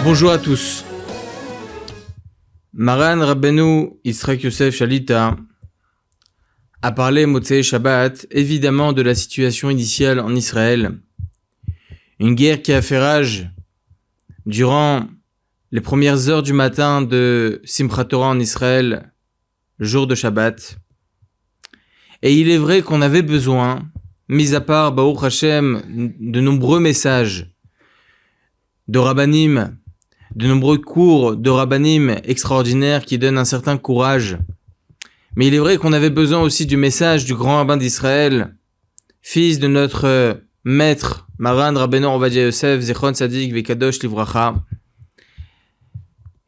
Bonjour à tous. Maran Rabbeinu Yitzhak Yosef Shalita a parlé Motzei Shabbat évidemment de la situation initiale en Israël. Une guerre qui a fait rage durant les premières heures du matin de Simchat Torah en Israël, jour de Shabbat. Et il est vrai qu'on avait besoin, mis à part Baruch Hashem, de nombreux messages de Rabbanim, de nombreux cours de Rabbanim extraordinaires qui donnent un certain courage. Mais il est vrai qu'on avait besoin aussi du message du grand rabbin d'Israël, fils de notre maître, Maran Rabbeinu Ovadia Yosef, Zichron Tzadik Vekadosh Livracha.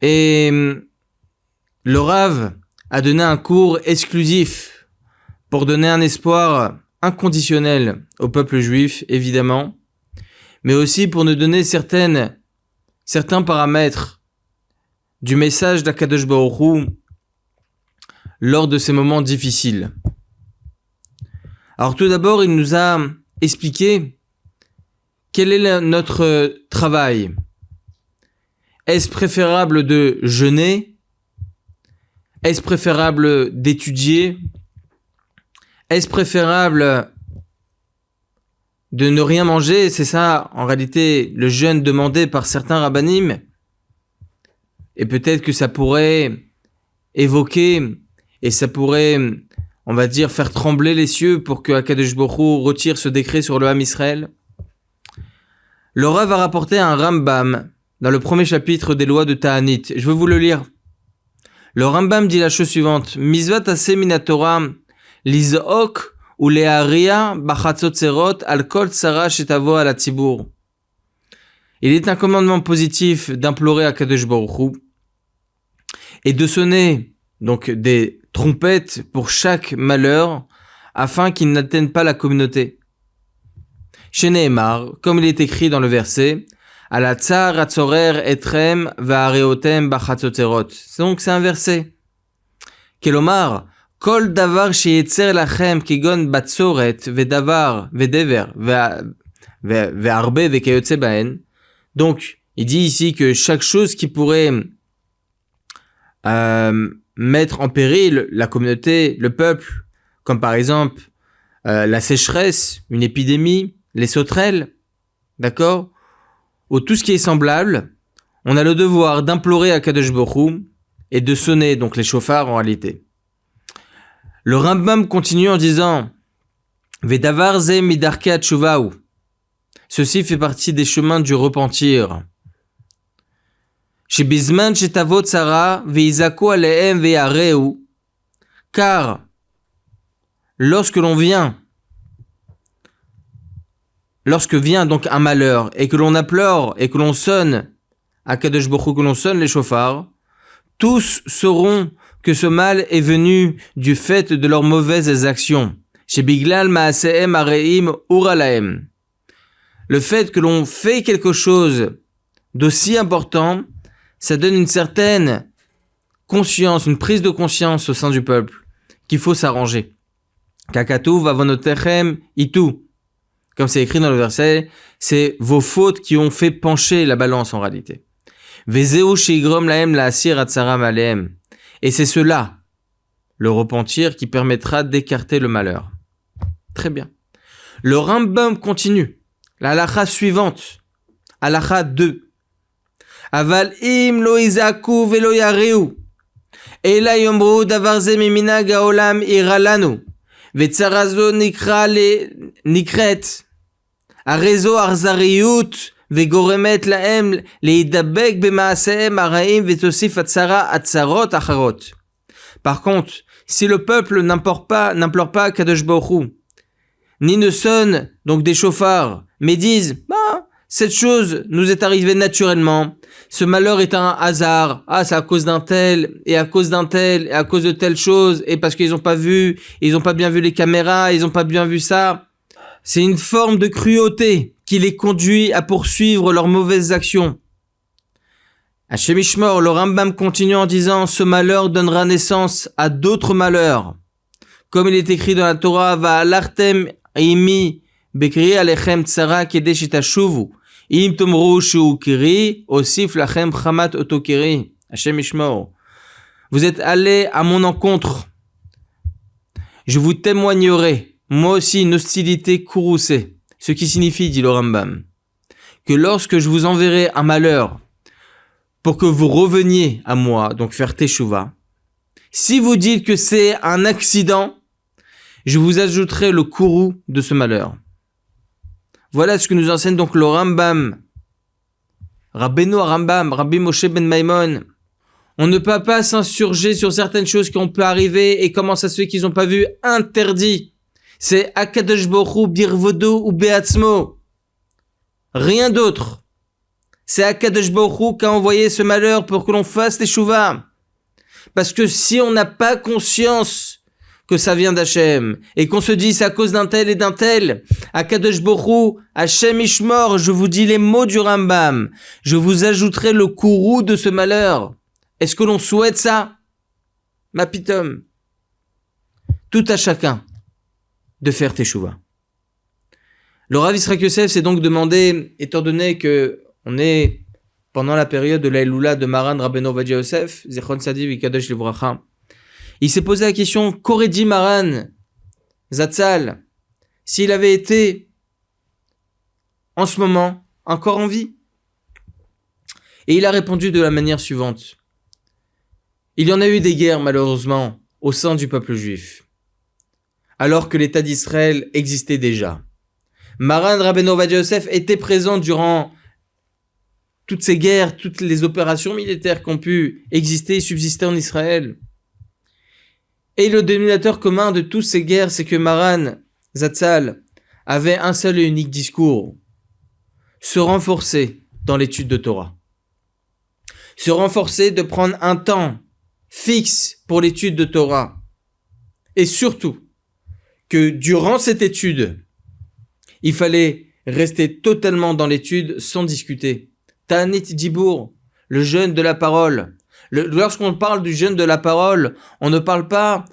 Et le Rav a donné un cours exclusif pour donner un espoir inconditionnel au peuple juif, évidemment, mais aussi pour nous donner certains paramètres du message d'Akadosh Baruch Hu lors de ces moments difficiles. Alors tout d'abord, il nous a expliqué quel est notre travail. Est-ce préférable de jeûner? Est-ce préférable d'étudier? Est-ce préférable de ne rien manger? C'est ça, en réalité, le jeûne demandé par certains rabbanim. Et peut-être que ça pourrait évoquer, et ça pourrait, on va dire, faire trembler les cieux pour que Akadosh Baruch Hu retire ce décret sur le Ham Israël. Le Rav va rapporter un Rambam dans le premier chapitre des lois de Ta'anit. Je vais vous le lire. Le Rambam dit la chose suivante. Mizvat aseh min Torah lizok ou leharia bachatzot al kol tsara shetavo al hatzibur. Il est un commandement positif d'implorer Akadosh Baruch Hu et de sonner donc des trompettes pour chaque malheur afin qu'il n'atteigne pas la communauté. Chez Nehemar, comme il est écrit dans le verset, Ala tsar atzorer etrem va'areotem bachatzot. Donc c'est un verset. Kelomar, Kol davar sheyetzer lachem kigon batzoret vedavar vedever ve'arbe vekayotze baen. Donc il dit ici que chaque chose qui pourrait mettre en péril la communauté, le peuple, comme par exemple la sécheresse, une épidémie, les sauterelles, d'accord, ou tout ce qui est semblable, on a le devoir d'implorer Akadosh Baruch Hu et de sonner donc les chauffards en réalité. Le Rambam continue en disant Vedavar ze midarke atshuvau. Ceci fait partie des chemins du repentir. Shebizman shetavot tsara veizaku alehem ve'areu. Car lorsque vient donc un malheur et que l'on implore et que l'on sonne à Kadosh Baruch Hu, que l'on sonne les chauffards, tous sauront que ce mal est venu du fait de leurs mauvaises actions. Shebiglal ma'asehem areim uralahem. Le fait que l'on fait quelque chose d'aussi important, ça donne une certaine conscience, une prise de conscience au sein du peuple, qu'il faut s'arranger. Kakatu vavonotechem itu. Comme c'est écrit dans le verset, c'est vos fautes qui ont fait pencher la balance en réalité. Vezeu sheigrom lahem la'asir atzaram alehem. Et c'est cela, le repentir, qui permettra d'écarter le malheur. Très bien. Le Rambam continue. La halakha suivante. Halakha 2. Aval im lo izaku velo yareu. Ela yomru davar ze miminag haolam ira lanu. Vetzarazo nikret. Arezo arzariut. וגורמת להם להידבק במעשיהם הרעים ותוסיף הצרה הצרות אחרות. Par contre, si le peuple n'implore pas Kadosh Baruch Hu, ni ne sonne donc des chauffards, mais disent cette chose nous est arrivée naturellement, ce malheur est un hasard, c'est à cause d'un tel, et à cause d'un tel, et à cause de telle chose, et parce qu'ils n'ont pas bien vu les caméras, ils n'ont pas bien vu ça. C'est une forme de cruauté qui les conduit à poursuivre leurs mauvaises actions. Hashem Ishmor, le Rambam continue en disant « Ce malheur donnera naissance à d'autres malheurs. » Comme il est écrit dans la Torah « Va'alartem imi bekri alechem tsara kedei shetashuvu Im tomru shu kiri, osif lachem chamat otokiri. Hashem ishmor. Vous êtes allés à mon encontre. Je vous témoignerai, moi aussi, une hostilité courroucée. Ce qui signifie, dit le Rambam, que lorsque je vous enverrai un malheur pour que vous reveniez à moi, donc faire teshuva, si vous dites que c'est un accident, je vous ajouterai le courroux de ce malheur. Voilà ce que nous enseigne donc le Rambam. Rabbeinu Rambam, Rabbi Moshe ben Maimon. On ne peut pas s'insurger sur certaines choses qui ont pu arriver et comment ça se fait qu'ils n'ont pas vu interdit. C'est Akadosh Baruch Hu birvodo ou beatzmo. Rien d'autre. C'est Akadosh Baruch Hu qui a envoyé ce malheur pour que l'on fasse teshuva. Parce que si on n'a pas conscience que ça vient d'Hachem, et qu'on se dit c'est à cause d'un tel et d'un tel, Akadosh Baruch Hu, Hachem Ishmor, je vous dis les mots du Rambam, je vous ajouterai le courroux de ce malheur. Est-ce que l'on souhaite ça? Ma pitom. Tout à chacun de faire teshuva. Le Rav Yisrael Yosef s'est donc demandé, étant donné que on est pendant la période de l'Aïloula de Maran Rabbeinu Ovadia Yosef, Zichron Sadi Vikadosh Livracha, il s'est posé la question, qu'aurait dit Maran Zatzal s'il avait été en ce moment encore en vie? Et il a répondu de la manière suivante. Il y en a eu des guerres malheureusement au sein du peuple juif, alors que l'État d'Israël existait déjà. Maran Rabbeinu Ovadia Yosef était présent durant toutes ces guerres, toutes les opérations militaires qui ont pu exister et subsister en Israël. Et le dénominateur commun de toutes ces guerres, c'est que Maran Zatzal avait un seul et unique discours. Se renforcer dans l'étude de Torah. Se renforcer de prendre un temps fixe pour l'étude de Torah. Et surtout, que durant cette étude, il fallait rester totalement dans l'étude sans discuter. Ta'anit Dibour, le jeûne de la parole. Lorsqu'on parle du jeûne de la parole, on ne parle pas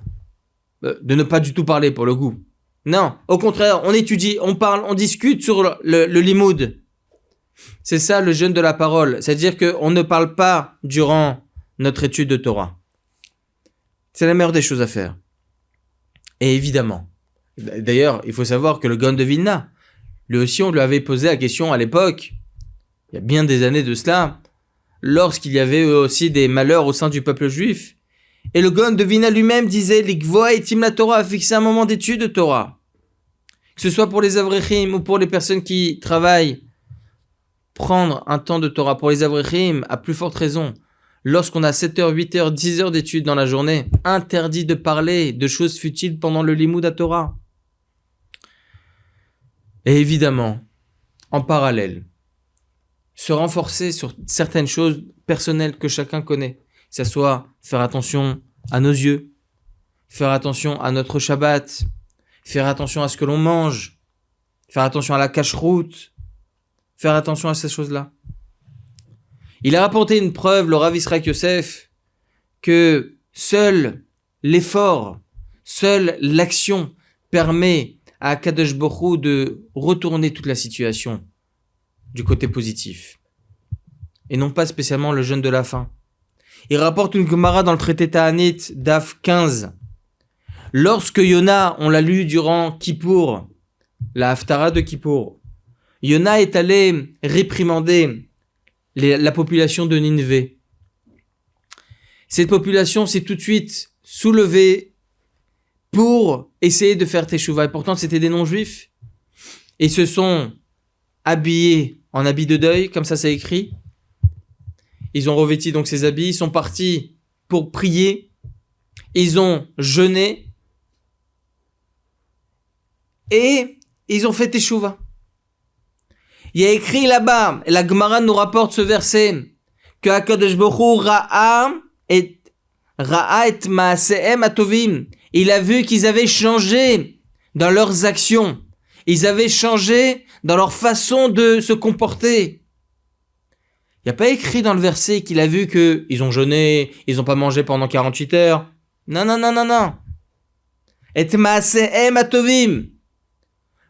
de ne pas du tout parler pour le goût. Non, au contraire, on étudie, on parle, on discute sur le limoud. C'est ça le jeûne de la parole. C'est-à-dire qu'on ne parle pas durant notre étude de Torah. C'est la meilleure des choses à faire. Et évidemment, d'ailleurs, il faut savoir que le Gaon de Vilna, lui aussi, on lui avait posé la question à l'époque, il y a bien des années de cela, lorsqu'il y avait aussi des malheurs au sein du peuple juif. Et le Gaon de Vilna lui-même disait, l'Ikvoa et Tim la Torah a fixé un moment d'étude de Torah. Que ce soit pour les Avrechim ou pour les personnes qui travaillent, prendre un temps de Torah pour les Avrechim, à plus forte raison. Lorsqu'on a 7 heures, 8 heures, 10 heures d'études dans la journée, interdit de parler de choses futiles pendant le Limoud à Torah. Et évidemment, en parallèle, se renforcer sur certaines choses personnelles que chacun connaît. Que ce soit faire attention à nos yeux, faire attention à notre Shabbat, faire attention à ce que l'on mange, faire attention à la cache-route, faire attention à ces choses-là. Il a rapporté une preuve, le Rav Yisrael Yosef, que seul l'effort, seule l'action permet à Kadosh Baruch Hu de retourner toute la situation du côté positif. Et non pas spécialement le jeûne de la faim. Il rapporte une Gemara dans le traité Ta'anit, Daf 15. Lorsque Yona, on l'a lu durant Kippour, la Haftara de Kippour, Yona est allé réprimander la population de Nineveh. Cette population s'est tout de suite soulevée pour essayer de faire teshuva. Et pourtant, c'était des non-juifs. Et se sont habillés en habits de deuil, comme ça c'est écrit. Ils ont revêti donc ces habits, ils sont partis pour prier. Ils ont jeûné. Et ils ont fait teshuva. Il y a écrit là-bas, et la Gemara nous rapporte ce verset, que HaKadosh Baruch Hu ra'a et ma'asehem atovim. Il a vu qu'ils avaient changé dans leurs actions. Ils avaient changé dans leur façon de se comporter. Il n'y a pas écrit dans le verset qu'il a vu qu'ils ont jeûné, ils n'ont pas mangé pendant 48 heures. Non. Et ma'asehem atovim.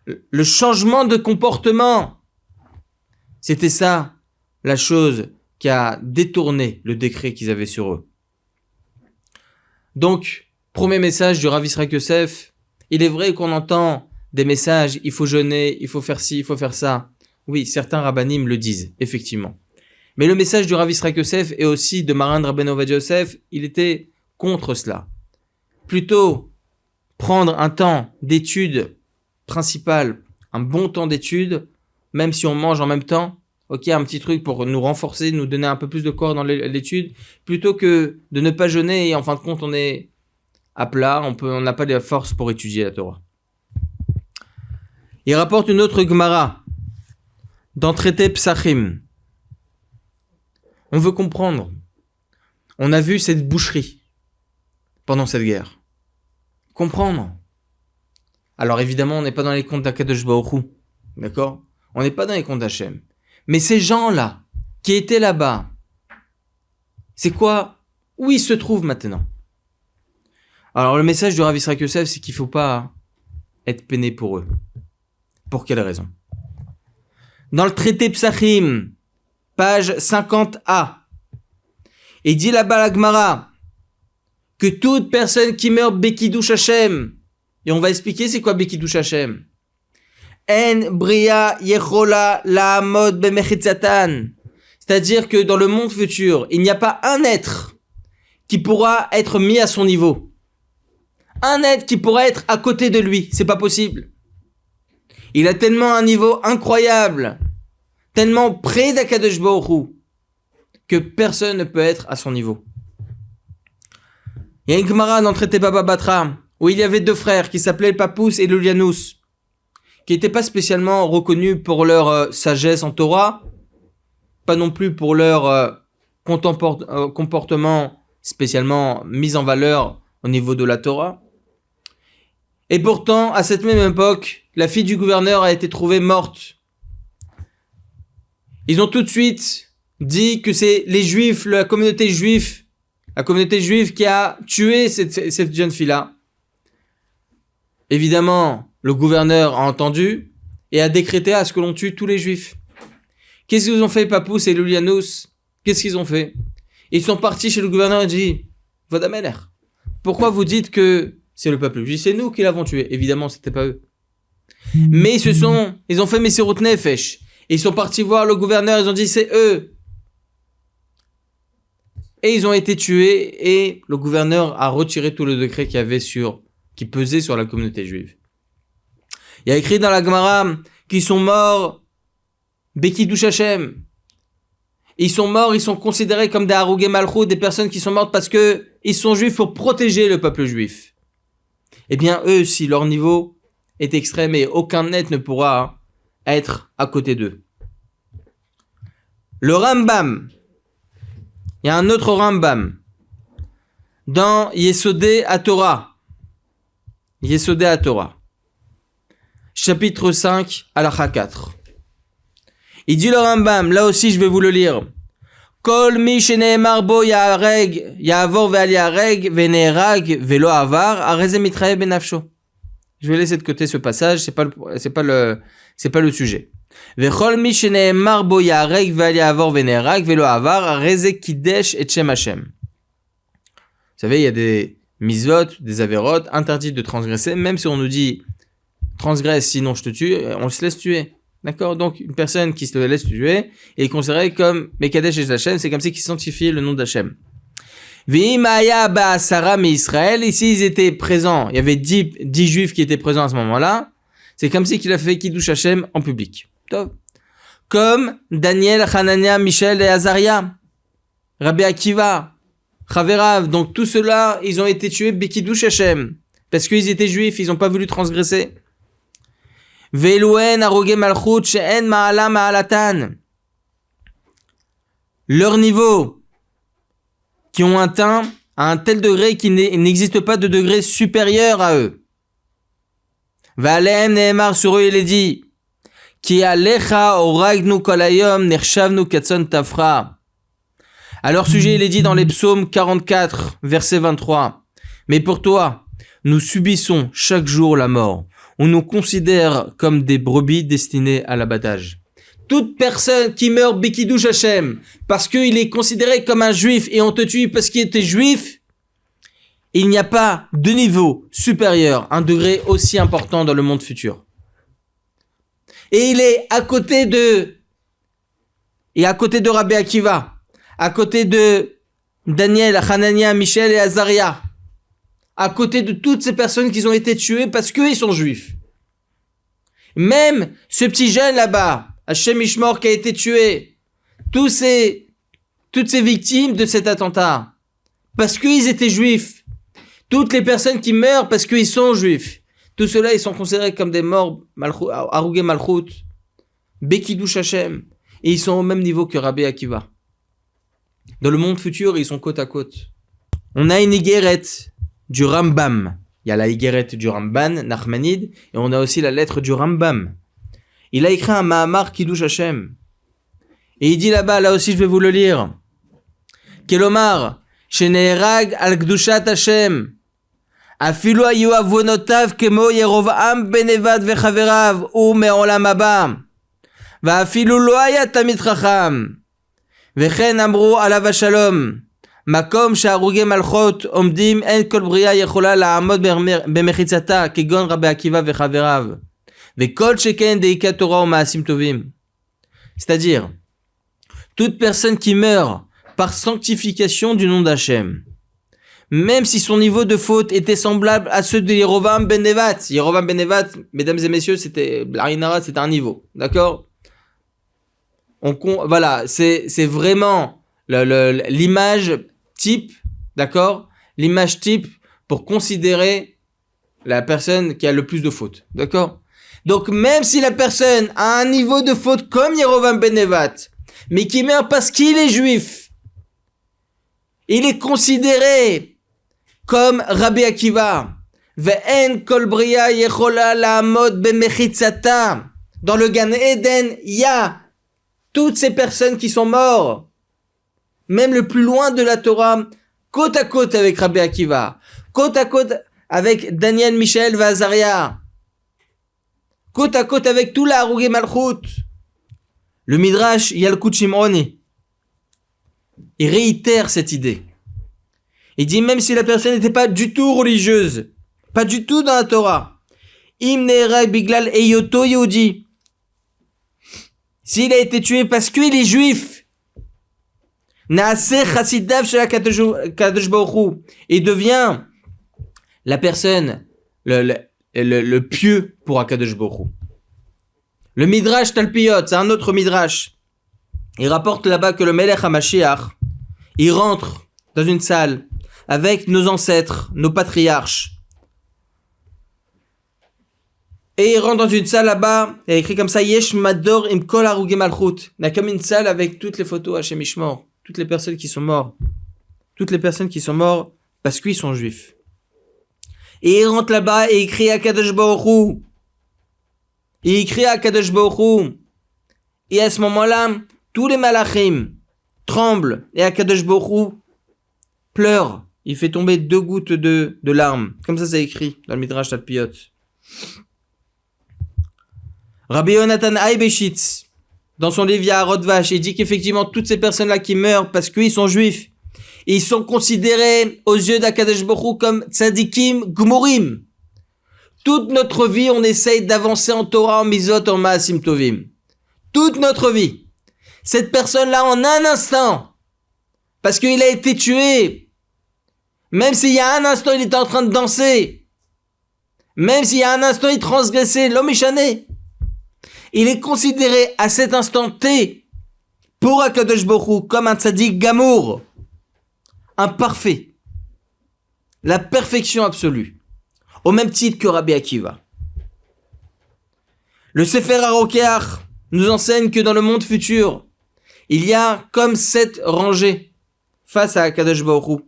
Le changement de comportement. C'était ça, la chose qui a détourné le décret qu'ils avaient sur eux. Donc, premier message du Rav Yitzhak Yosef, il est vrai qu'on entend des messages, il faut jeûner, il faut faire ci, il faut faire ça. Oui, certains rabbanim le disent, effectivement. Mais le message du Rav Yitzhak Yosef et aussi de Maran Rabbeinu Ovadia Yosef, il était contre cela. Plutôt prendre un temps d'étude principal, un bon temps d'étude, même si on mange en même temps, ok, un petit truc pour nous renforcer, nous donner un peu plus de corps dans l'étude, plutôt que de ne pas jeûner et en fin de compte on est à plat, on n'a pas de force pour étudier la Torah. Il rapporte une autre Gemara dans Traité Psachim. On veut comprendre. On a vu cette boucherie pendant cette guerre. Comprendre. Alors évidemment, on n'est pas dans les comptes d'Akadosh Baruch Hu. D'accord ? On n'est pas dans les comptes d'Hachem. Mais ces gens-là, qui étaient là-bas, c'est quoi ? Où ils se trouvent maintenant ? Alors le message du Rav Yitzhak Yosef, c'est qu'il ne faut pas être peiné pour eux. Pour quelle raison ? Dans le traité Psachim, page 50a, il dit là-bas la Gemara que toute personne qui meurt Bekidush Hashem, et on va expliquer c'est quoi Bekidush Hashem. En bria yechola la'amod bemechitzatan. C'est-à-dire que dans le monde futur, il n'y a pas un être qui pourra être mis à son niveau. Un être qui pourra être à côté de lui, c'est pas possible. Il a tellement un niveau incroyable, tellement près d'Akadosh Baruch Hu, que personne ne peut être à son niveau. Il y a une Gemara dans le traité Baba Batra, où il y avait deux frères qui s'appelaient Papous et Lulianus, qui n'étaient pas spécialement reconnus pour leur sagesse en Torah, pas non plus pour leur comportement spécialement mis en valeur au niveau de la Torah. Et pourtant, à cette même époque, la fille du gouverneur a été trouvée morte. Ils ont tout de suite dit que c'est les Juifs, la communauté juive qui a tué cette jeune fille-là. Évidemment, le gouverneur a entendu et a décrété à ce que l'on tue tous les Juifs. Qu'est-ce qu'ils ont fait, Papous et Lulianus ? Qu'est-ce qu'ils ont fait ? Ils sont partis chez le gouverneur et dit « Vodameler, pourquoi vous dites que c'est le peuple juif, c'est nous qui l'avons tué ?» Évidemment, c'était pas eux. Mais ils ont fait Messirut Nefesh. Et ils sont partis voir le gouverneur, ils ont dit c'est eux. Et ils ont été tués et le gouverneur a retiré tout le décret qui pesait sur la communauté juive. Il y a écrit dans la Gemara qu'ils sont morts Bekidush Hashem. Ils sont morts, ils sont considérés comme des Harugé Malchut, des personnes qui sont mortes parce que ils sont juifs pour protéger le peuple juif. Eh bien, eux, si leur niveau est extrême et aucun net ne pourra être à côté d'eux. Le Rambam, il y a un autre Rambam dans Yesodé HaTorah. Yesodé HaTorah. Chapitre 5, Halakha 4. Il dit le Rambam, là aussi je vais vous le lire. Kol mi shene'emar bo ya'areg, ya'avor ve'al ya'areg, ve'ne'erag, ve'lo avar, areze mitrae benafsho. Je vais laisser de côté ce passage, c'est pas le sujet. Vechol mi shene'emar bo ya'areg, ve'al ya'avor, ve'ne'erag, ve'lo avar, areze kidesh et shem Hashem. Vous savez, il y a des mitzvot, des avérotes interdites de transgresser, même si on nous dit transgresse sinon je te tue, on se laisse tuer. D'accord? Donc, une personne qui se laisse tuer est considérée comme Mekadesh et Hashem, c'est comme si il sanctifie le nom d'Hachem. V'imaya ba'asara mi-Israël, ici ils étaient présents, il y avait 10 juifs qui étaient présents à ce moment-là, c'est comme si qu'il a fait Kiddush Hashem en public. Top. Comme Daniel, Hanania, Michel et Azaria, Rabbi Akiva, Chaverav, donc tout cela, ils ont été tués Bekiddush Hashem, parce qu'ils étaient juifs, ils n'ont pas voulu transgresser. Ve'elouen arogé malchut she'en ma'ala ma'alatan. Leur niveau, qui ont atteint à un tel degré qu'il n'existe pas de degré supérieur à eux. Ve'alehem ne'emar, sur eux il est dit, Ki alecha oragnu kolayom nershavnu katson tafra. À leur sujet il est dit dans les psaumes 44, verset 23. Mais pour toi, nous subissons chaque jour la mort. On nous considère comme des brebis destinées à l'abattage. toute personne qui meurt Bekidouche Hashem, parce qu'il est considéré comme un juif et on te tue parce qu'il était juif, il n'y a pas de niveau supérieur, un degré aussi important dans le monde futur. Et il est à côté de Rabbi Akiva, à côté de Daniel, Hanania, Michel et Azaria, à côté de toutes ces personnes qui ont été tuées parce qu'ils sont juifs. Même ce petit jeune là-bas, Hachem Ishmor, qui a été tué, toutes ces victimes de cet attentat, parce qu'ils étaient juifs, toutes les personnes qui meurent parce qu'ils sont juifs, tout cela, ils sont considérés comme des morts, Harugé Malchut, Bekidouche Hashem, et ils sont au même niveau que Rabbi Akiva. Dans le monde futur, ils sont côte à côte. On a une Igeret du Rambam. Il y a la Igeret du Ramban, Nachmanide, et on a aussi la lettre du Rambam. Il a écrit un Mahamar Kiddush Hashem. Et il dit là-bas, là aussi je vais vous le lire. Kelomar, Sheneherag al Kdushat Hashem. Afilu ayu avonotav kemo Yerovam ben Nevat vechaverav u me'olam haba. Va'afilu lo haya tamid chacham. Vechen amru alav shalom. מקום שהרוגי מלכות עומדים אין כל בריאה יכולה לעמוד במחיצתה כגון רבי עקיבא וחבריו וכל שכן דייקי תורה ומעשים טובים. C'est-à-dire, toute personne qui meurt par sanctification du nom d'Hachem, même si son niveau de faute était semblable à ceux de Yerovam ben Nevat. Yerovam ben Nevat, mesdames et messieurs, c'était un niveau, d'accord? Voilà, c'est vraiment l'image type, d'accord? L'image type pour considérer la personne qui a le plus de fautes, d'accord? Donc même si la personne a un niveau de faute comme Yerovam ben Nevat, mais qui meurt parce qu'il est juif, il est considéré comme Rabbi Akiva. Ve'en kol bria yechola la'amod bemechitzata. Dans le Gan Eden, il y a toutes ces personnes qui sont mortes, même le plus loin de la Torah, côte à côte avec Rabbi Akiva, côte à côte avec Daniel, Michel, Azaria, côte à côte avec tout la Harugé Malchut. Le Midrash Yalkut Shimroni, il réitère cette idée. Il dit même si la personne n'était pas du tout religieuse, pas du tout dans la Torah, Im Ne'erag Biglal Eyoto Yehudi, s'il a été tué parce qu'il est juif, Naaseh Chassidav Shel Kadosh Baruch Hu, et devient la personne, le pieux pour Akadosh Baruch Hu. Le Midrash Talpiot, c'est un autre Midrash. Il rapporte là-bas que le Melech HaMashiach, il rentre dans une salle avec nos ancêtres, nos patriarches. Et il rentre dans une salle là-bas, il y a écrit comme ça, Yesh Mador Im Kol Harugé Malchut. Il y a comme une salle avec toutes les photos Hachem Ishmor. Toutes les personnes qui sont mortes. Toutes les personnes qui sont mortes parce qu'ils sont juifs. Et il rentre là-bas et il crie à Kadosh Baruch Hu. Et il crie à Kadosh Baruch Hu. Et à ce moment-là, tous les malachim tremblent. Et Kadosh Baruch Hu pleure. Il fait tomber 2 gouttes de larmes. Comme ça, c'est écrit dans le Midrash Talpiot. Rabbi Yonatan Aibeshitz, dans son livre Yaharot Vash, il dit qu'effectivement, toutes ces personnes-là qui meurent parce qu'ils sont juifs, ils sont considérés aux yeux d'Akadosh Baruch Hu comme tzadikim gmurim. Toute notre vie, on essaye d'avancer en Torah, en Mizot, en Maasim Tovim. Toute notre vie. Cette personne-là, en un instant, parce qu'il a été tué, même s'il y a un instant, il était en train de danser, même s'il y a un instant, il transgressait l'homme échané, il est considéré à cet instant T pour Akadosh Baruch Hu comme un tzaddik gamour, un parfait, la perfection absolue, au même titre que Rabbi Akiva. Le Sefer HaRokeach nous enseigne que dans le monde futur, il y a comme 7 rangées face à Akadosh Baruch Hu.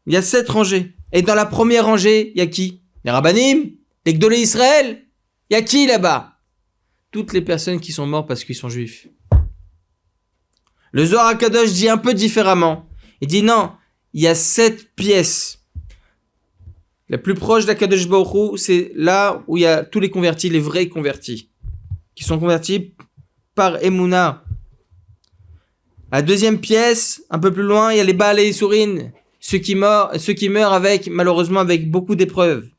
Il y a 7 rangées. Et dans la première rangée, il y a qui? Les Rabbanim, les Gdolé Israël. Il y a qui là-bas? Toutes les personnes qui sont mortes parce qu'ils sont juifs. Le Zohar HaKadosh dit un peu différemment. Il dit non, il y a 7 pièces. la plus proche d'Akadosh Baruch Hu, c'est là où il y a tous les convertis, les vrais convertis, qui sont convertis par Emouna. La deuxième pièce, un peu plus loin, il y a les Baal et les Sourines, ceux qui meurent malheureusement avec beaucoup d'épreuves.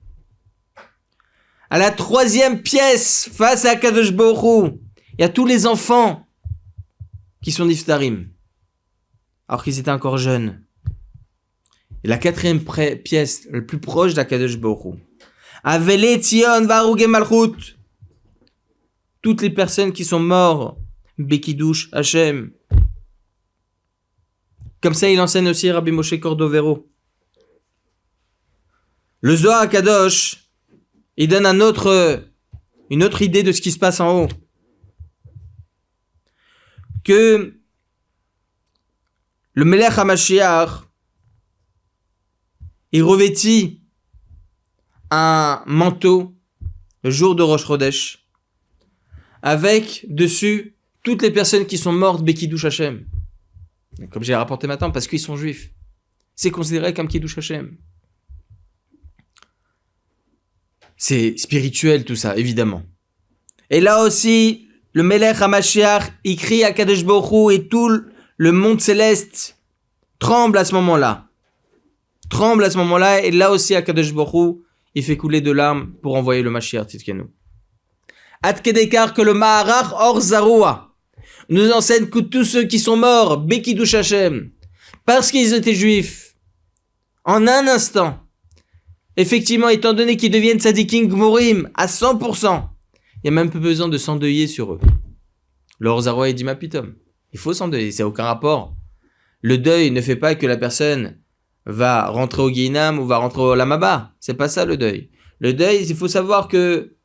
À la troisième pièce, face à Akadosh Baruch Hu, il y a tous les enfants qui sont niftarim, alors qu'ils étaient encore jeunes. Et la quatrième pièce, le plus proche d'Akadosh Baruch Hu, Avele Tzion Varuge Malchut, toutes les personnes qui sont mortes, Bekidush Hashem. Comme ça, il enseigne aussi Rabbi Moshe Cordovero. Le Zohar Kadosh, il donne une autre idée de ce qui se passe en haut. Que le Melech HaMashiach, il revêtit un manteau le jour de Rosh Chodesh, avec dessus toutes les personnes qui sont mortes Bekidush Hashem. Comme j'ai rapporté maintenant, parce qu'ils sont juifs. C'est considéré comme Kiddush Hashem. C'est spirituel tout ça, évidemment. Et là aussi, le Melech HaMashiach, il crie à Kadosh Baruch Hu et tout le monde céleste tremble à ce moment-là. Et là aussi, à Kadosh Baruch Hu, il fait couler de larmes pour envoyer le Mashiach Tzidkenu. Ad Kedekar que le Maharach Or Zaroua nous enseigne que tous ceux qui sont morts, Bekidush Hashem, parce qu'ils étaient juifs, en un instant, effectivement, étant donné qu'ils deviennent tzadikim gmorim à 100%, il n'y a même pas besoin de s'endeuiller sur eux. L'Or Zaroua, il dit ma pitom, il faut s'endeuiller, ça n'a aucun rapport. Le deuil ne fait pas que la personne va rentrer au Guinam ou va rentrer au Lamaba. C'est pas ça le deuil. Le deuil, il faut savoir que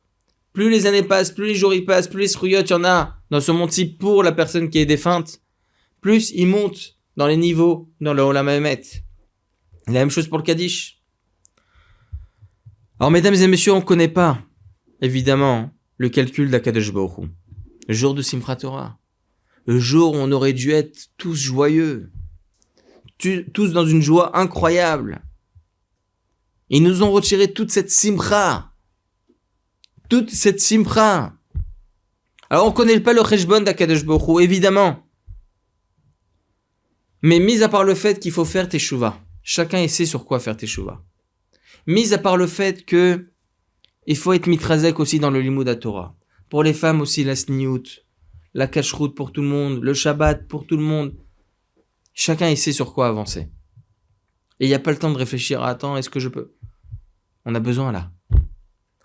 plus les années passent, plus les jours y passent, plus les srouillottes il y en a dans ce monde-ci pour la personne qui est défunte, plus il monte dans les niveaux dans le Olam Hamet. La même chose pour le Kaddish. Alors mesdames et messieurs, on ne connaît pas, évidemment, le calcul d'Akadosh Baruch Hu. Le jour de Simchat Torah. Le jour où on aurait dû être tous joyeux. Tous dans une joie incroyable. Ils nous ont retiré toute cette simcha. Alors on connaît pas le cheshbon d'Akadosh Baruch Hu, évidemment. Mais mis à part le fait qu'il faut faire teshuva, chacun sait sur quoi faire teshuva. Mis à part le fait que il faut être mitrazek aussi dans le limud Torah. Pour les femmes aussi la sniout, la kashrut pour tout le monde, le shabbat pour tout le monde. Chacun sait sur quoi avancer. Et il n'y a pas le temps de réfléchir à attends, est-ce que je peux? On a besoin là.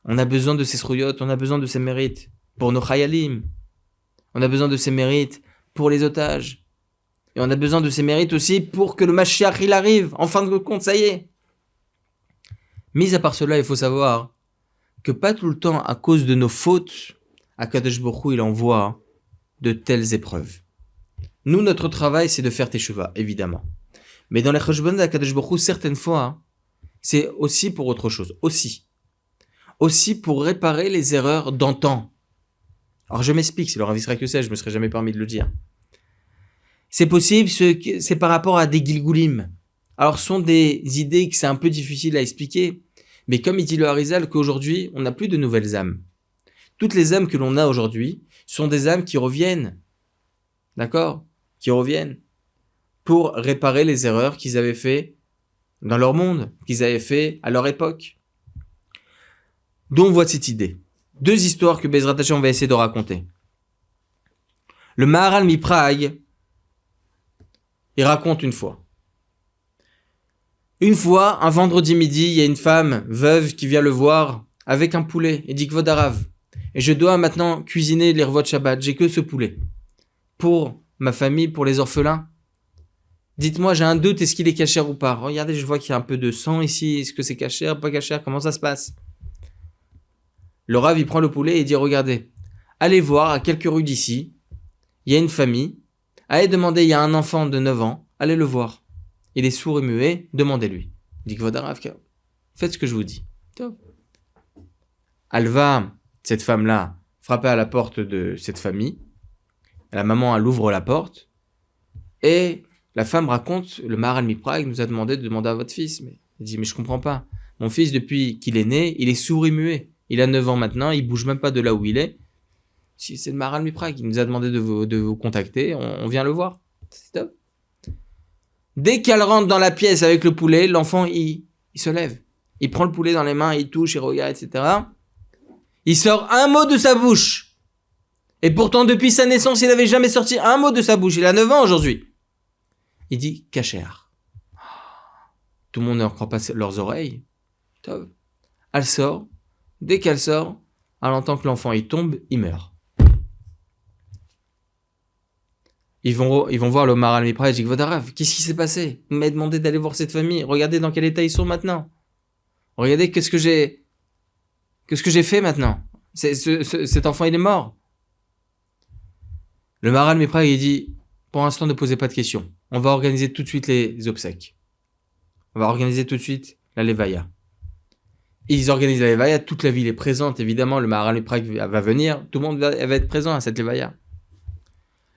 On a besoin de ces srouillottes, on a besoin de ces mérites pour nos chayalim. On a besoin de ces mérites pour les otages. Et on a besoin de ces mérites aussi pour que le Mashiach il arrive. En fin de compte, ça y est. Mis à part cela, il faut savoir que pas tout le temps, à cause de nos fautes, Akadosh Baruch Hu, il envoie de telles épreuves. Nous, notre travail, c'est de faire teshuva, évidemment. Mais dans les cheshbon d'Akadosh Baruch Hu, certaines fois, c'est aussi pour autre chose. Aussi pour réparer les erreurs d'antan. Alors je m'explique, si le Rav Yisraël que c'est, je me serais jamais permis de le dire. C'est possible, c'est par rapport à des gilgulim. Alors ce sont des idées que c'est un peu difficile à expliquer, mais comme il dit le Harizal qu'aujourd'hui, on n'a plus de nouvelles âmes. Toutes les âmes que l'on a aujourd'hui sont des âmes qui reviennent. D'accord ? Qui reviennent pour réparer les erreurs qu'ils avaient fait dans leur monde, qu'ils avaient fait à leur époque. Donc, on voit cette idée. Deux histoires que Bezrat Hashem, on va essayer de raconter. Le Maharal Mipraï, il raconte une fois. Une fois, un vendredi midi, il y a une femme veuve qui vient le voir avec un poulet et dit Kvod Harav. Et je dois maintenant cuisiner les revots de Shabbat. J'ai que ce poulet. Pour ma famille, pour les orphelins. Dites-moi, j'ai un doute, est-ce qu'il est cachère ou pas? Regardez, je vois qu'il y a un peu de sang ici. Est-ce que c'est cachère, pas cachère? Comment ça se passe? Le Rav, il prend le poulet et dit, regardez, allez voir à quelques rues d'ici, il y a une famille, allez demander, il y a un enfant de 9 ans, allez le voir. Il est sourd et muet, demandez-lui. Il dit, Kvod Harav, faites ce que je vous dis. Top. Elle va, cette femme-là, frapper à la porte de cette famille. La maman, elle ouvre la porte. Et la femme raconte, le Maharal Mipraï nous a demandé de demander à votre fils. Mais il dit, mais je comprends pas. Mon fils, depuis qu'il est né, il est sourd et muet. Il a 9 ans maintenant, il bouge même pas de là où il est. Si c'est le Maharal Miprag qui nous a demandé de vous contacter, on vient le voir. C'est top. Dès qu'elle rentre dans la pièce avec le poulet, l'enfant, il se lève. Il prend le poulet dans les mains, il touche, il regarde, etc. Il sort un mot de sa bouche. Et pourtant, depuis sa naissance, il n'avait jamais sorti un mot de sa bouche. Il a 9 ans aujourd'hui. Il dit « Kacher ». Tout le monde ne croit pas leurs oreilles. Top. Elle sort. Dès qu'elle sort, elle entend que l'enfant, il tombe, il meurt. Ils vont voir le Maharal Miprag et disent « Vodarav, qu'est-ce qui s'est passé ? Il m'a demandé d'aller voir cette famille. Regardez dans quel état ils sont maintenant. Regardez qu'est-ce que j'ai fait maintenant. Cet enfant, il est mort. » Le Maharal Miprag, il dit « Pour l'instant, ne posez pas de questions. On va organiser tout de suite les obsèques. On va organiser tout de suite la Levaya. » Ils organisent la Levaya, toute la ville est présente, évidemment, le Maharal Miprag va venir, tout le monde va être présent à cette Levaya.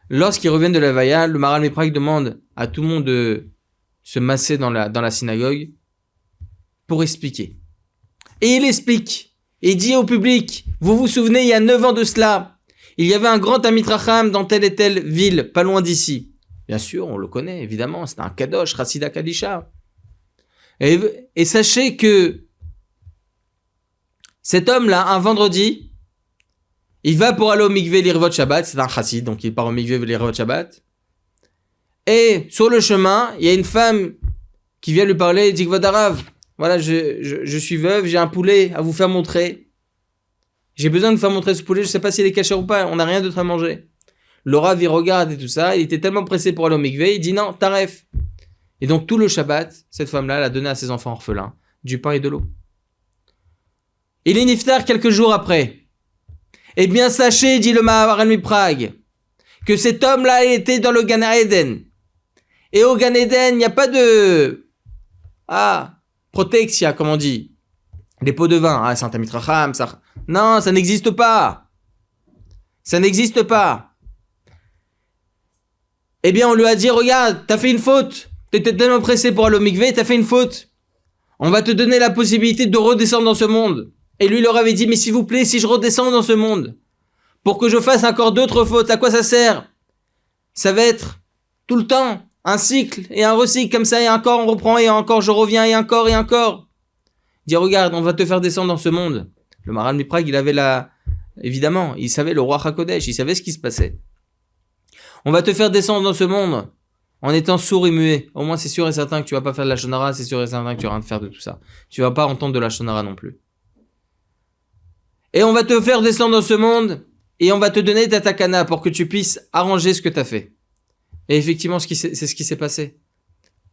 Lorsqu'ils reviennent de la Levaya, le Maharal Miprag demande à tout le monde de se masser dans la synagogue pour expliquer. Et il explique, et il dit au public, vous vous souvenez, il y a 9 ans de cela, il y avait un grand Talmid Chacham dans telle et telle ville, pas loin d'ici. Bien sûr, on le connaît, évidemment, c'est un Kadosh, Chassida Kadisha. Et sachez que cet homme-là, un vendredi, il va pour aller au mikvé l'Irvot Shabbat, c'est un chassid, donc il part au mikvé l'Irvot Shabbat. Et sur le chemin, il y a une femme qui vient lui parler et dit « Vodarav, voilà, je suis veuve, j'ai un poulet à vous faire montrer. J'ai besoin de vous faire montrer ce poulet, je ne sais pas s'il est caché ou pas, on n'a rien d'autre à manger. » Le Rav, il regarde et tout ça, il était tellement pressé pour aller au mikvé, il dit « Non, taref. » Et donc tout le Shabbat, cette femme-là, elle a donné à ses enfants orphelins du pain et de l'eau. Il est niftar quelques jours après. Eh bien, sachez, dit le Maharal Miprag, que cet homme-là était dans le Gan Eden. Et au Gan Eden, il n'y a pas de... protexia, comme on dit. Les pots de vin, Saint Talmid Chacham, ça... Non, ça n'existe pas. Ça n'existe pas. Eh bien, on lui a dit, regarde, t'as fait une faute. T'étais tellement pressé pour aller au mikvé, t'as fait une faute. On va te donner la possibilité de redescendre dans ce monde. Et lui leur avait dit, mais s'il vous plaît, si je redescends dans ce monde, pour que je fasse encore d'autres fautes, à quoi ça sert? Ça va être tout le temps un cycle et un recycle, comme ça, et encore on reprend, et encore je reviens, et encore, et encore. Il dit, regarde, on va te faire descendre dans ce monde. Le Maharal Miprag, il avait évidemment, il savait le roi HaKodesh, il savait ce qui se passait. On va te faire descendre dans ce monde en étant sourd et muet. Au moins, c'est sûr et certain que tu vas pas faire de la shonara, c'est sûr et certain que tu vas rien faire de tout ça. Tu vas pas entendre de la shonara non plus. Et on va te faire descendre dans ce monde et on va te donner ta takana pour que tu puisses arranger ce que tu as fait. Et effectivement, c'est ce qui s'est passé.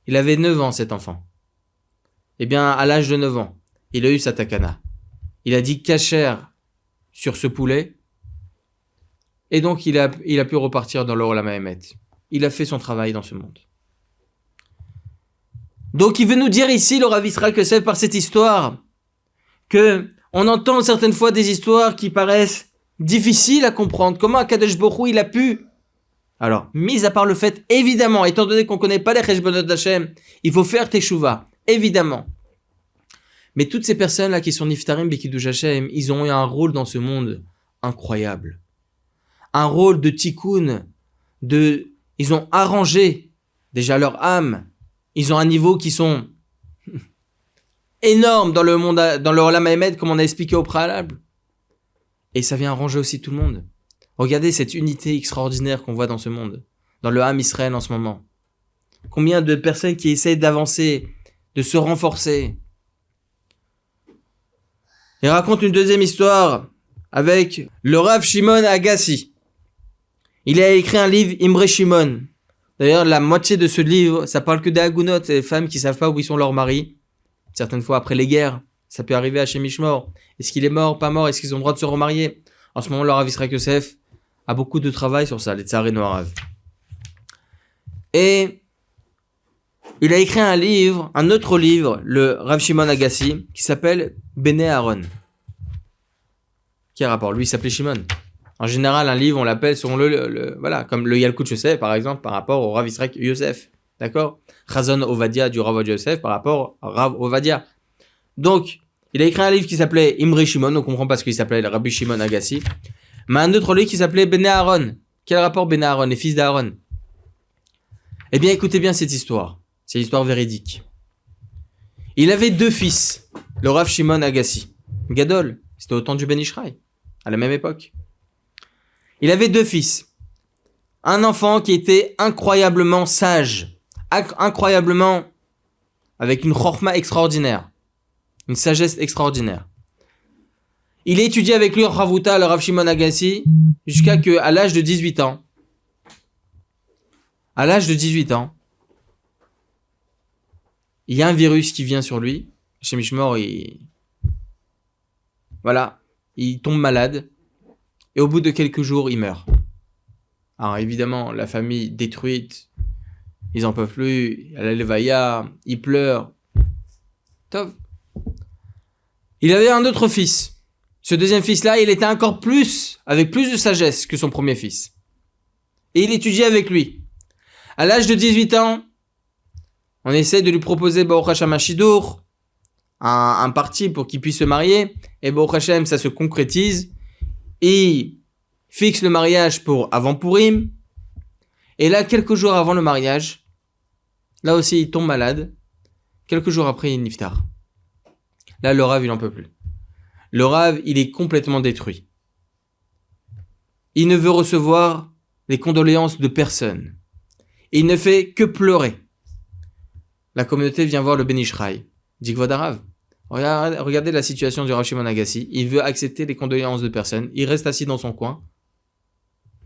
Il avait 9 ans, cet enfant. Eh bien, à l'âge de 9 ans, il a eu sa takana. Il a dit kasher sur ce poulet. Et donc, il a pu repartir dans l'Olam Haemet. Il a fait son travail dans ce monde. Donc, il veut nous dire ici, le Rav Yisraël Yosef, par cette histoire, que on entend certaines fois des histoires qui paraissent difficiles à comprendre. Comment Akadosh Baruch Hu, il a pu... Alors, mis à part le fait, évidemment, étant donné qu'on ne connaît pas les Cheshbonot d'Hachem, il faut faire Teshuvah, évidemment. Mais toutes ces personnes-là qui sont Niftarim B'Kiddush Hashem, ils ont eu un rôle dans ce monde incroyable. Un rôle de tikkun, ils ont arrangé déjà leur âme. Ils ont un niveau qui sont énormes dans le monde, dans le Olam Haemet, comme on a expliqué au préalable. Et ça vient arranger aussi tout le monde. Regardez cette unité extraordinaire qu'on voit dans ce monde, dans le Ham Israël en ce moment. Combien de personnes qui essayent d'avancer, de se renforcer. Il raconte une deuxième histoire avec le Rav Shimon Agassi. Il a écrit un livre, Imre Shimon. D'ailleurs, la moitié de ce livre, ça parle que des Hagunot, les femmes qui savent pas où ils sont leurs maris. Certaines fois après les guerres, ça peut arriver à Shem Mishmor. Est-ce qu'il est mort, pas mort? Est-ce qu'ils ont le droit de se remarier? En ce moment, le Rav Yisraël Yosef a beaucoup de travail sur ça, les Tsaré Noarav. Et il a écrit un livre, un autre livre, le Rav Shimon Agassi, qui s'appelle Bene Aaron. Qui a rapport? Lui, il s'appelait Shimon. En général, un livre, on l'appelle selon voilà, comme le Yalkut Yosef, par exemple, par rapport au Rav Yisraël Yosef. D'accord? Chazon Ovadia du Rav Yosef par rapport au Rav Ovadia. Donc, il a écrit un livre qui s'appelait Imri Shimon, on comprend pas ce qu'il s'appelait Rabbi Shimon Agassi. Mais un autre livre qui s'appelait Bnei Aaron. Quel rapport Bnei Aaron, les fils d'Aaron? Eh bien, écoutez bien cette histoire. C'est une histoire véridique. Il avait 2 fils, le Rav Shimon Agassi. Gadol, c'était au temps du Ben Ishraï, à la même époque. Il avait 2 fils. Un enfant qui était incroyablement sage, incroyablement avec une chorma extraordinaire, une sagesse extraordinaire. Il a étudié avec lui Ravuta, le Rav Shimon Agassi, jusqu'à que, à l'âge de 18 ans, il y a un virus qui vient sur lui. Chez Mishmor, il tombe malade. Et au bout de quelques jours, il meurt. Alors évidemment, la famille détruite, ils en peuvent plus. À la Levaya, ils pleurent. Tov. Il avait un autre fils. Ce deuxième fils-là, il était encore avec plus de sagesse que son premier fils. Et il étudiait avec lui. À l'âge de 18 ans, on essaie de lui proposer Baruch Hashem Shidur, un parti pour qu'il puisse se marier. Et Baruch Hashem, ça se concrétise. Il fixe le mariage pour avant Purim. Et là, quelques jours avant le mariage, là aussi, il tombe malade. Quelques jours après, il niftar. Là, le Rav, il n'en peut plus. Le Rav, il est complètement détruit. Il ne veut recevoir les condoléances de personne. Il ne fait que pleurer. La communauté vient voir le Ben Ishraï. Dit Kvod Harav, regardez la situation du Rav Shimon Agassi. Il veut accepter les condoléances de personne. Il reste assis dans son coin.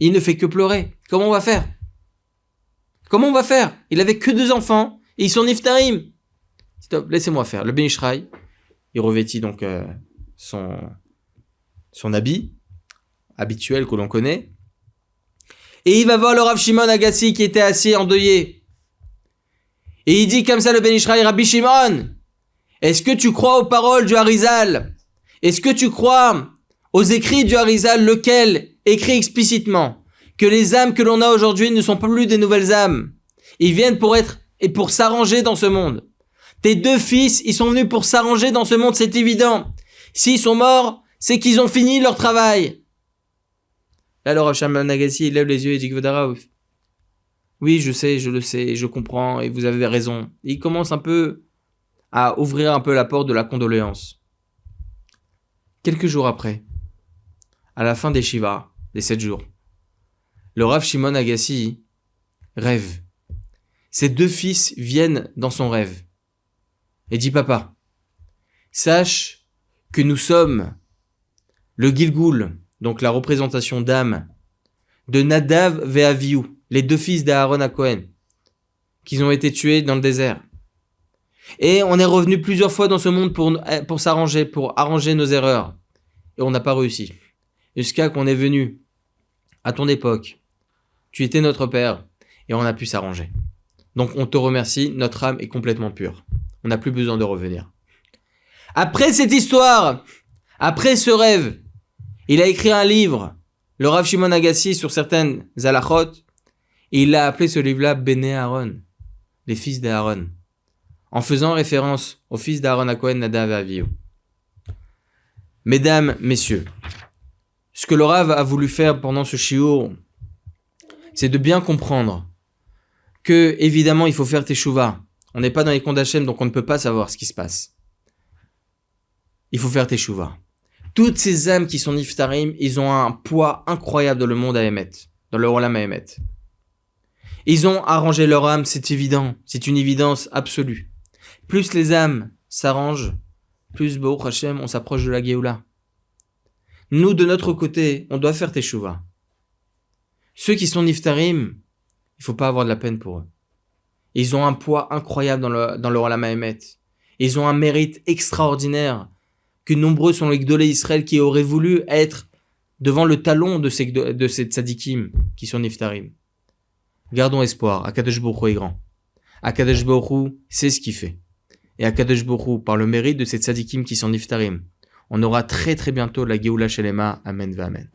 Il ne fait que pleurer. Comment on va faire? Il avait que 2 enfants et ils sont niftarim. Stop, laissez-moi faire. Le Ben Ishraï, il revêtit donc son habit habituel que l'on connaît. Et il va voir le Rav Shimon Agassi qui était assis endeuillé. Et il dit comme ça, le Ben Ishraï, Rabbi Shimon, est-ce que tu crois aux paroles du Harizal? Est-ce que tu crois aux écrits du Harizal, lequel écrit explicitement que les âmes que l'on a aujourd'hui ne sont plus des nouvelles âmes? Ils viennent pour s'arranger dans ce monde. Tes 2 fils, ils sont venus pour s'arranger dans ce monde, c'est évident. S'ils sont morts, c'est qu'ils ont fini leur travail. Là, le Rav Shimon Agassi, il lève les yeux et dit Kvod Harav, oui, je sais, je le sais, je comprends, et vous avez raison. Et il commence un peu à ouvrir un peu la porte de la condoléance. Quelques jours après, à la fin des Shiva, des 7 jours, le Rav Shimon Agassi rêve. Ses 2 fils viennent dans son rêve et dit Papa, sache que nous sommes le Gilgul, donc la représentation d'âme, de Nadav et Avihu, les 2 fils d'Aaron à Cohen, qui ont été tués dans le désert. Et on est revenu plusieurs fois dans ce monde pour s'arranger, pour arranger nos erreurs. Et on n'a pas réussi. Jusqu'à qu'on est venu à ton époque. Tu étais notre père et on a pu s'arranger. Donc on te remercie, notre âme est complètement pure. On n'a plus besoin de revenir. Après cette histoire, après ce rêve, il a écrit un livre, le Rav Shimon Agassi, sur certaines halachot, et il a appelé ce livre-là Bnei Aaron, les fils d'Aaron, en faisant référence aux fils d'Aaron à Cohen, Nadav et Avihu. Mesdames, messieurs, ce que le Rav a voulu faire pendant ce shiur, c'est de bien comprendre que, évidemment, il faut faire teshuva. On n'est pas dans les comptes d'Hachem, donc on ne peut pas savoir ce qui se passe. Il faut faire teshuva. Toutes ces âmes qui sont niftarim, ils ont un poids incroyable dans le monde à Emet, dans le Olam à Emet. Ils ont arrangé leur âme, c'est évident, c'est une évidence absolue. Plus les âmes s'arrangent, plus Baruch Hashem, on s'approche de la Géoula. Nous, de notre côté, on doit faire teshuva. Ceux qui sont niftarim, il faut pas avoir de la peine pour eux. Ils ont un poids incroyable dans le Olam Haemet. Ils ont un mérite extraordinaire que nombreux sont les Gdolei Israël qui auraient voulu être devant le talon de ces tzadikim qui sont niftarim. Gardons espoir. Akadosh Baruch Hu est grand. Akadosh Baruch Hu sait ce qu'il fait. Et Akadosh Baruch Hu, par le mérite de ces tzadikim qui sont niftarim, on aura très très bientôt la Géoula Shelema. Amen va Amen.